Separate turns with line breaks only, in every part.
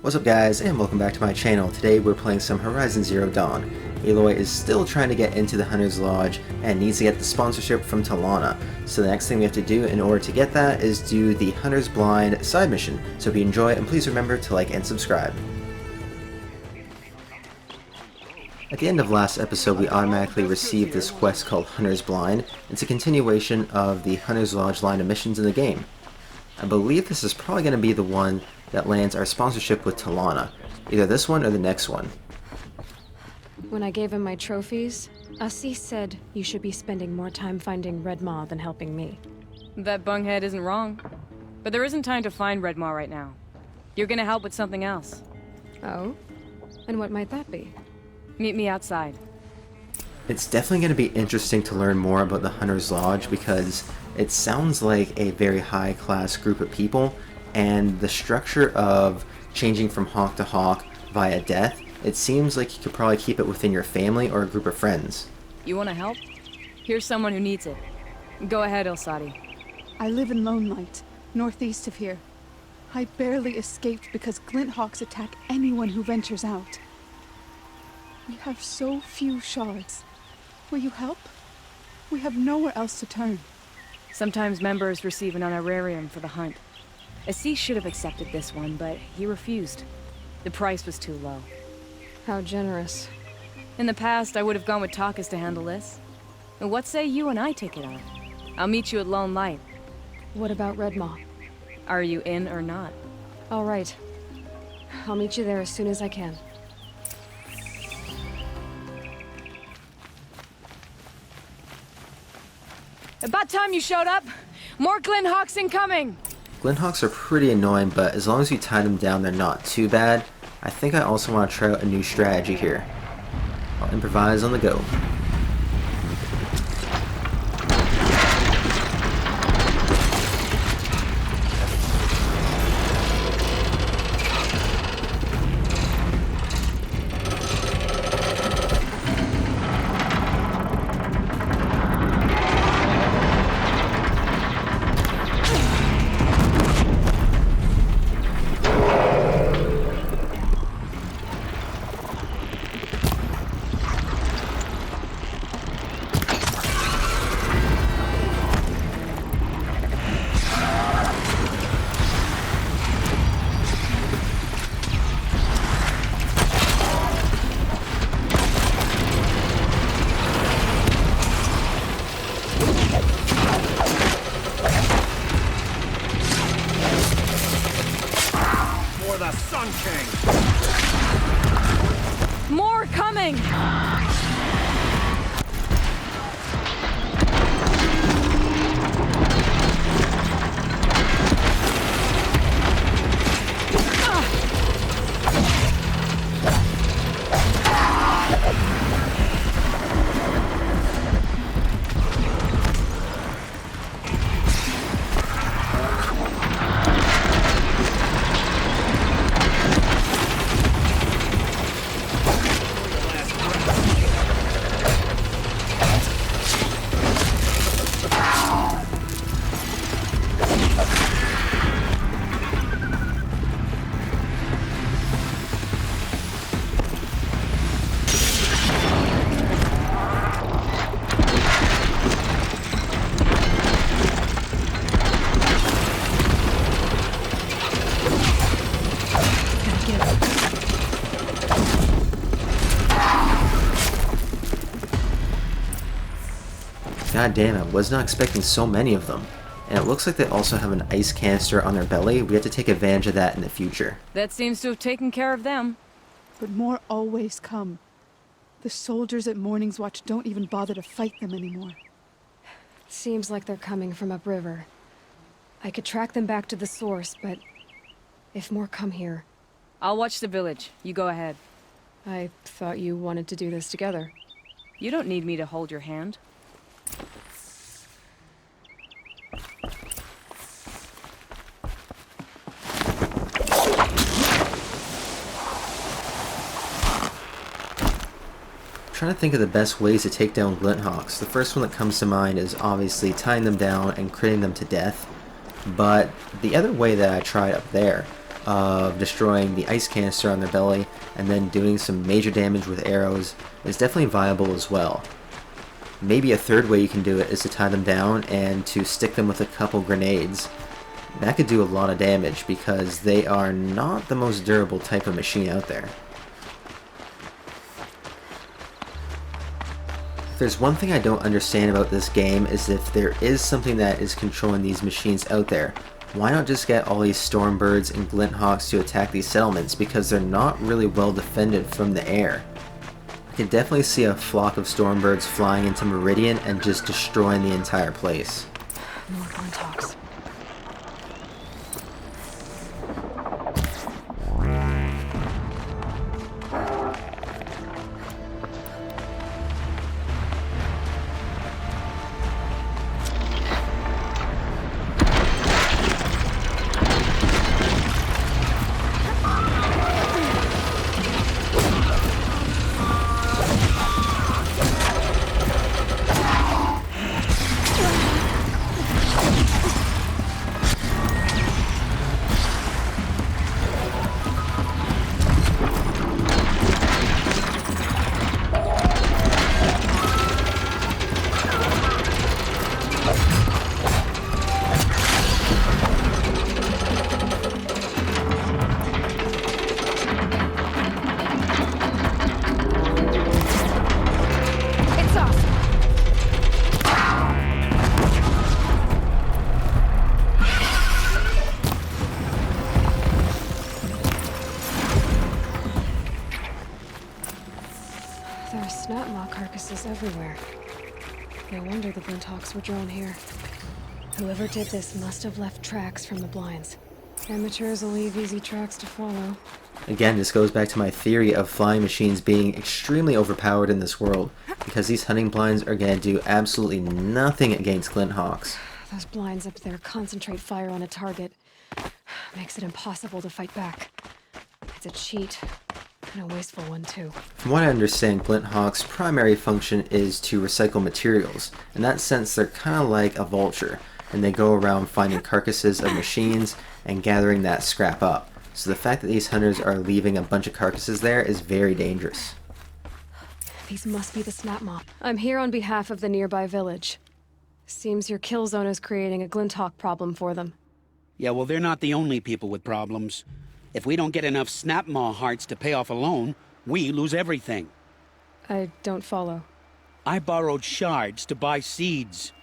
What's up guys, and welcome back to my channel. Today we're playing some Horizon Zero Dawn. Aloy is still trying to get into the Hunter's Lodge and needs to get the sponsorship from Talanah. So the next thing we have to do in order to get that is do the Hunter's Blind side mission. So if you enjoy it, and please remember to like and subscribe. At the end of last episode, we automatically received this quest called Hunter's Blind. It's a continuation of the Hunter's Lodge line of missions in the game. I believe this is probably going to be the one that lands our sponsorship with Talanah. Either this one or the next one.
When I gave him my trophies, Asi said you should be spending more time finding Red Maw than helping me.
That bunghead isn't wrong. But there isn't time to find Red Maw right now. You're gonna help with something else.
Oh? And what might that be?
Meet me outside.
It's definitely going to be interesting to learn more about the Hunter's Lodge because it sounds like a very high class group of people, and the structure of changing from hawk to hawk via death, it seems like you could probably keep it within your family or a group of friends.
You wanna help? Here's someone who needs it. Go ahead, Ilsati.
I live in Lone Light, northeast of here. I barely escaped because Glinthawks attack anyone who ventures out. We have so few shards. Will you help? We have nowhere else to turn.
Sometimes members receive an honorarium for the hunt. Asi should have accepted this one, but he refused. The price was too low.
How generous.
In the past, I would have gone with Takas to handle this. And what say you and I take it on? I'll meet you at Lone Light.
What about Red Maw?
Are you in or not?
All right. I'll meet you there as soon as I can.
About time you showed up! More Glinthawks incoming!
Glinthawks are pretty annoying, but as long as you tie them down, they're not too bad. I think I also want to try out a new strategy here. I'll improvise on the go.
The Sun King!
More coming!
God damn, I was not expecting so many of them. And it looks like they also have an ice canister on their belly. We have to take advantage of that in the future.
That seems to have taken care of them.
But more always come. The soldiers at Morning's Watch don't even bother to fight them anymore.
Seems like they're coming from upriver. I could track them back to the source, but if more come here...
I'll watch the village. You go ahead.
I thought you wanted to do this together.
You don't need me to hold your hand.
Trying to think of the best ways to take down Glinthawks. The first one that comes to mind is obviously tying them down and critting them to death. But the other way that I tried up there of destroying the ice canister on their belly and then doing some major damage with arrows is definitely viable as well. Maybe a third way you can do it is to tie them down and to stick them with a couple grenades. That could do a lot of damage because they are not the most durable type of machine out there. If there's one thing I don't understand about this game is if there is something that is controlling these machines out there, why not just get all these Stormbirds and Glinthawks to attack these settlements, because they're not really well defended from the air. I can definitely see a flock of Stormbirds flying into Meridian and just destroying the entire place.
More Glinthawks. There are snapmaw carcasses everywhere. No wonder the Glinthawks were drawn here. Whoever did this must have left tracks from the blinds. Amateurs will leave easy tracks to follow.
Again, this goes back to my theory of flying machines being extremely overpowered in this world, because these hunting blinds are going to do absolutely nothing against Glinthawks.
Those blinds up there concentrate fire on a target. Makes it impossible to fight back. It's a cheat. And a wasteful one, too.
From what I understand, Glinthawk's primary function is to recycle materials. In that sense, they're kind of like a vulture, and they go around finding carcasses of machines and gathering that scrap up. So the fact that these hunters are leaving a bunch of carcasses there is very dangerous.
These must be the snapmaw. I'm here on behalf of the nearby village. Seems your kill zone is creating a Glinthawk problem for them.
Yeah, well, they're not the only people with problems. If we don't get enough snapmaw hearts to pay off a loan, we lose everything.
I don't follow.
I borrowed shards to buy seeds.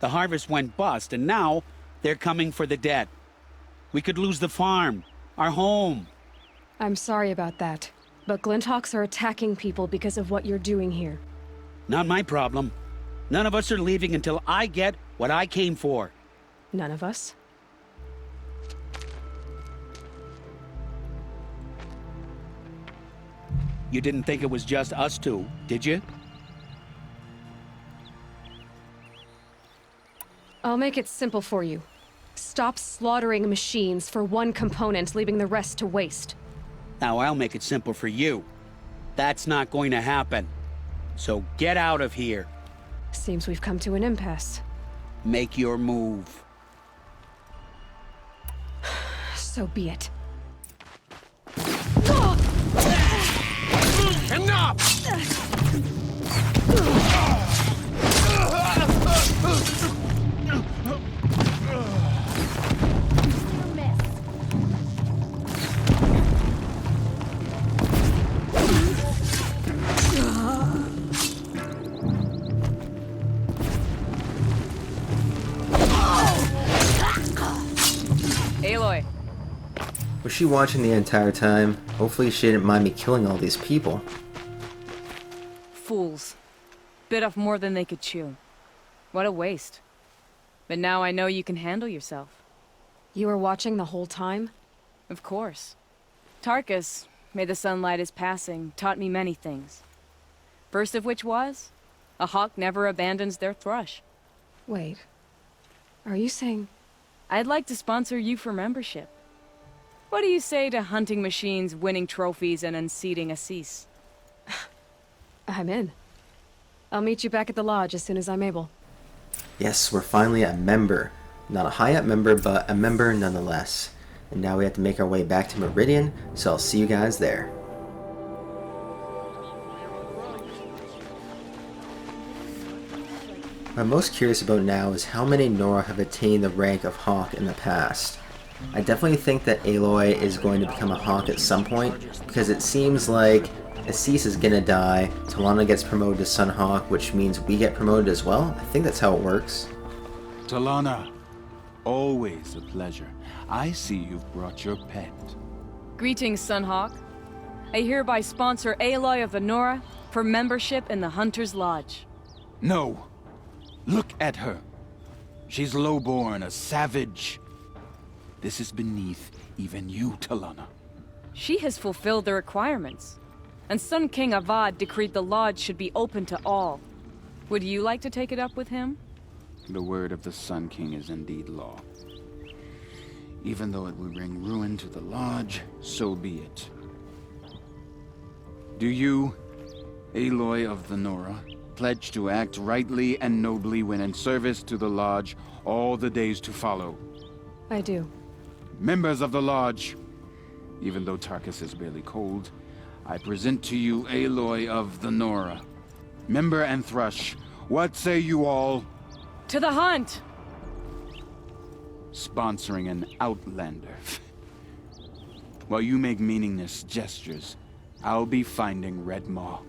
The harvest went bust, and now they're coming for the debt. We could lose the farm, our home.
I'm sorry about that, but Glinthawks are attacking people because of what you're doing here.
Not my problem. None of us are leaving until I get what I came for.
None of us?
You didn't think it was just us two, did you?
I'll make it simple for you. Stop slaughtering machines for one component, leaving the rest to waste.
Now I'll make it simple for you. That's not going to happen. So get out of here.
Seems we've come to an impasse.
Make your move.
So be it.
Enough!
Aloy.
Was she watching the entire time? Hopefully she didn't mind me killing all these people.
Fools. Bit off more than they could chew. What a waste. But now I know you can handle yourself.
You were watching the whole time?
Of course. Tarkus, may the sunlight is passing, taught me many things. First of which was, a hawk never abandons their thrush.
Wait. Are you saying...
I'd like to sponsor you for membership. What do you say to hunting machines, winning trophies, and unseating Assis?
I'm in. I'll meet you back at the lodge as soon as I'm able.
Yes, we're finally a member. Not a high-up member, but a member nonetheless. and now we have to make our way back to Meridian, so I'll see you guys there. What I'm most curious about now is how many Nora have attained the rank of Hawk in the past. I definitely think that Aloy is going to become a Hawk at some point, because it seems like Assis is gonna die, Talanah gets promoted to Sun Hawk, which means we get promoted as well. I think that's how it works.
Talanah, always a pleasure. I see you've brought your pet.
Greetings, Sunhawk. I hereby sponsor Aloy of the Nora for membership in the Hunter's Lodge.
No! Look at her! She's lowborn, a savage. This is beneath even you, Talanah.
She has fulfilled the requirements, and Sun King Avad decreed the Lodge should be open to all. Would you like to take it up with him?
The word of the Sun King is indeed law. Even though it would bring ruin to the Lodge, so be it. Do you, Aloy of the Nora, pledge to act rightly and nobly when in service to the Lodge all the days to follow?
I do.
Members of the Lodge, even though Tarkus is barely cold, I present to you Aloy of the Nora. Member and Thrush, what say you all?
To the hunt!
Sponsoring an outlander. While you make meaningless gestures, I'll be finding Red Maw.